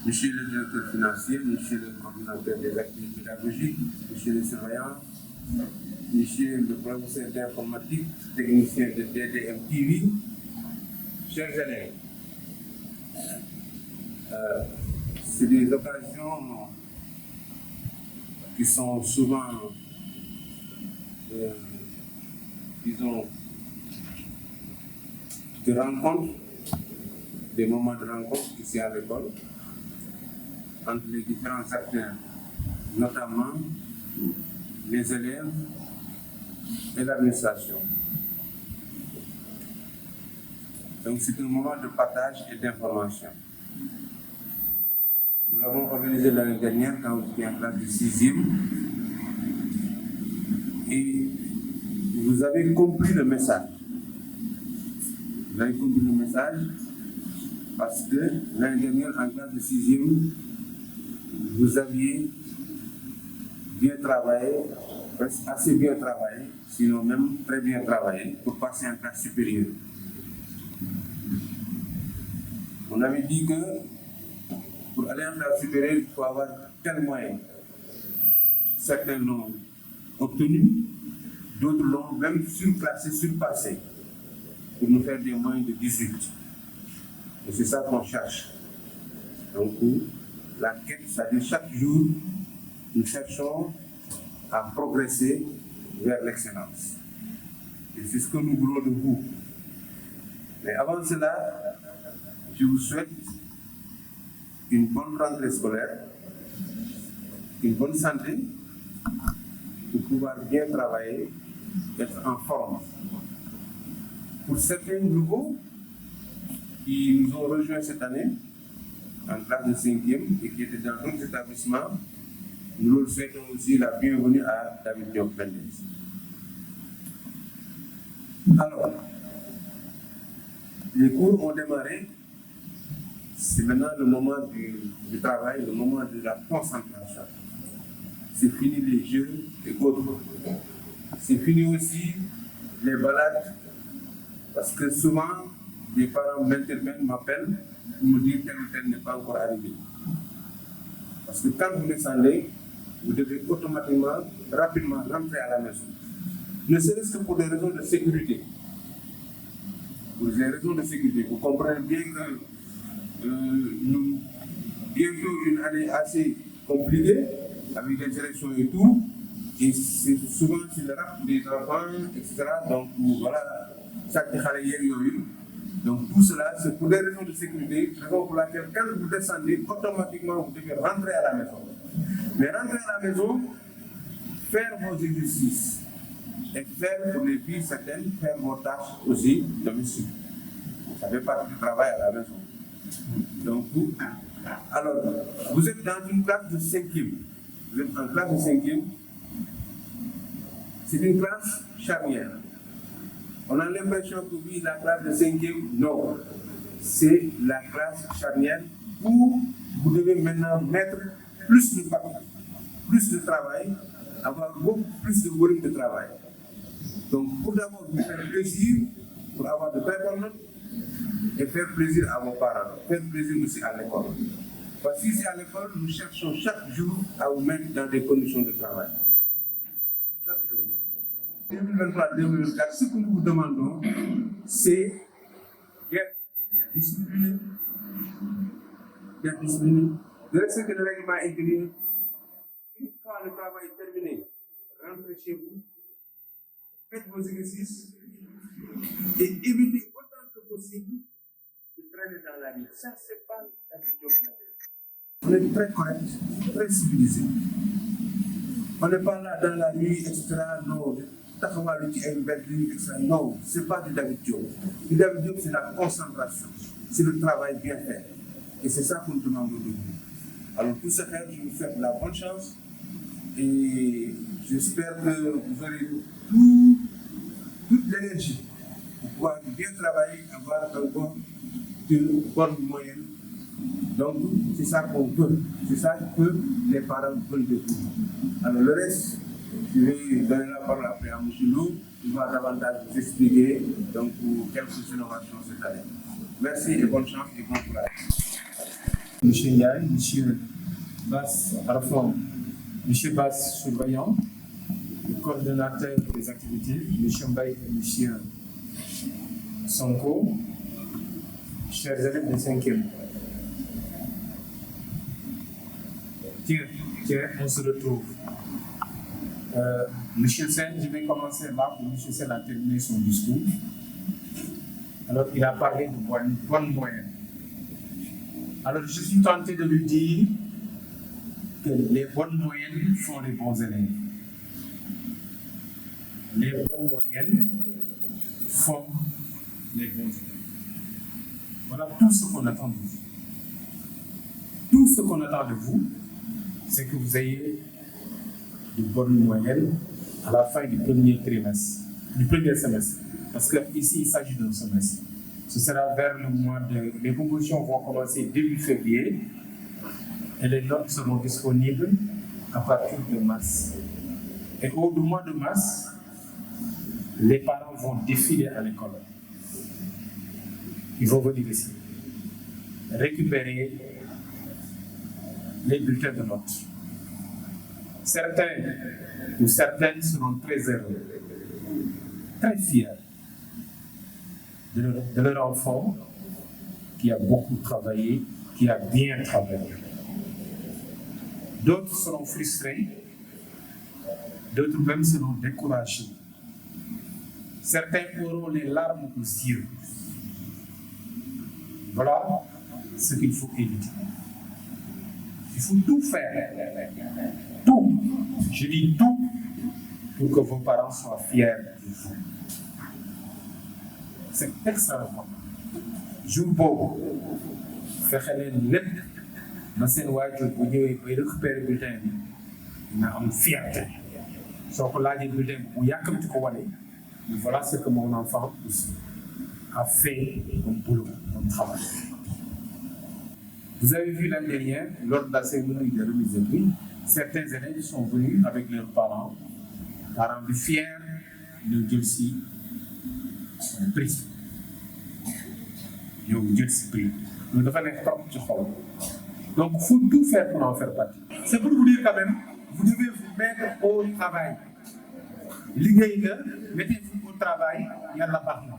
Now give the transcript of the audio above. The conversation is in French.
Monsieur le directeur financier, monsieur le coordinateur des activités pédagogiques, monsieur le surveillant, monsieur le professeur d'informatique, technicien de DDM TV, chers élèves, c'est des occasions qui sont souvent, disons, de rencontres, des moments de rencontre ici à l'école, entre les différents acteurs, notamment les élèves et l'administration. Donc c'est un moment de partage et d'information. Nous l'avons organisé l'année dernière quand vous étiez en classe de 6e et vous avez compris le message. Vous avez compris le message parce que l'année dernière en classe de 6e, vous aviez bien travaillé, presque assez bien travaillé, sinon même très bien travaillé pour passer en classe supérieure. On avait dit que pour aller en classe supérieure, il faut avoir tel moyen. Certains l'ont obtenu, d'autres l'ont même surclassé, surpassé, pour nous faire des moyens de 18. Et c'est ça qu'on cherche. Donc, la quête, c'est-à-dire chaque jour, nous cherchons à progresser vers l'excellence. Et c'est ce que nous voulons de vous. Mais avant cela, je vous souhaite une bonne rentrée scolaire, une bonne santé, pour pouvoir bien travailler, être en forme. Pour certains nouveaux qui nous ont rejoints cette année, en classe de 5e et qui étaient dans d'autres établissements, nous leur souhaitons aussi la bienvenue à David Diop Mendes. Alors, les cours ont démarré. C'est maintenant le moment du travail, le moment de la concentration. C'est fini les jeux et autres. C'est fini aussi les balades, parce que souvent, les parents m'interpellent, m'appellent pour me dire tel ou tel n'est pas encore arrivé. Parce que quand vous descendez, vous devez automatiquement, rapidement rentrer à la maison. Ne serait-ce que pour des raisons de sécurité. Pour des raisons de sécurité. Vous comprenez bien que nous, bientôt une année assez compliquée, avec les élections et tout, et c'est souvent c'est le rap des enfants, etc. Donc voilà, chaque décalage. Donc tout cela, c'est pour des raisons de sécurité, raison pour laquelle quand vous descendez, automatiquement vous devez rentrer à la maison. Mais rentrer à la maison, faire vos exercices et faire pour les filles certaines, faire vos tâches aussi domestiques. Ça fait partie du travail à la maison. Donc, alors, vous êtes dans une classe de 5e. Vous êtes en classe de 5e. C'est une classe charnière. On a l'impression que oui, la classe de 5e, non. C'est la classe charnière où vous devez maintenant mettre plus de papier, plus de travail, avoir beaucoup plus de volume de travail. Donc, pour d'abord vous faire plaisir, pour avoir de très bonnes notes, et faire plaisir à vos parents, faire plaisir aussi à l'école. Parce qu'ici à l'école, nous cherchons chaque jour à vous mettre dans des conditions de travail. Chaque jour. 2023-2024, ce que nous vous demandons, c'est d'être discipliné, de respecter le règlement intérieur. Une fois le travail terminé, rentrez chez vous, faites vos exercices et évitez autant que possible de traîner dans la rue. Ça, c'est pas l'habitude. On est très correct, très civilisé. On n'est pas là dans la nuit, etc. Non, non, ce n'est pas du David Diop. Du David Diop, c'est la concentration, c'est le travail bien fait. Et c'est ça qu'on demande de vous. Alors, pour ce faire, je vous souhaite la bonne chance et j'espère que vous aurez toute l'énergie pour pouvoir bien travailler, avoir encore de bonnes moyennes. Donc, c'est ça qu'on veut. C'est ça que les parents veulent de vous. Alors, le reste, je vais donner la parole après à M. Lou. Il va davantage vous expliquer donc, quelques innovations cette année. Merci et bonne chance et bon courage. Monsieur Ndiaye, Monsieur Bass Arfan, Monsieur Bass surveillant, le coordonnateur des activités, Monsieur Mbaye et Monsieur Sonko, chers élèves de 5e. Tiens, on se retrouve. Monsieur Sen, je vais commencer là pour Monsieur Sen a terminé son discours. Alors, il a parlé de bonne moyenne. Alors, je suis tenté de lui dire que les bonnes moyennes font les bons élèves. Les bonnes moyennes font les bons élèves. Voilà tout ce qu'on attend de vous. Tout ce qu'on attend de vous, c'est que vous ayez de bonnes moyennes à la fin du premier trimestre, du premier semestre. Parce qu'ici, il s'agit d'un semestre. Ce sera vers le mois de... Les promotions vont commencer début février et les notes seront disponibles à partir de mars. Et au mois de mars, les parents vont défiler à l'école. Ils vont venir ici récupérer les bulletins de notes. Certains ou certaines seront très heureux, très fiers de leur enfant qui a beaucoup travaillé, qui a bien travaillé. D'autres seront frustrés, d'autres même seront découragés. Certains auront les larmes aux yeux. Voilà ce qu'il faut éviter. Il faut tout faire. Tout. Je dis tout pour que vos parents soient fiers de vous. C'est extrêmement. Jour boobu fexe leen lépp na seen waajur bu ñëwee bay récupérer bulletin bi dina am fierté soo ko laajee bulletin bi bu yàkkamti ko wane voilà ce que mon enfant a fait comme boulot, comme travail. Vous avez vu l'année dernière, lors de la cérémonie de remise de prix, certains élèves sont venus avec leurs parents fiers de jël si prix. Yow jël si prix. loolu dafa nekk trop ci xol. Donc il faut tout faire pour en faire partie. C'est pour vous dire quand même, vous devez vous mettre au travail. Liggéey nga, mettez-vous au travail, yàlla baax na.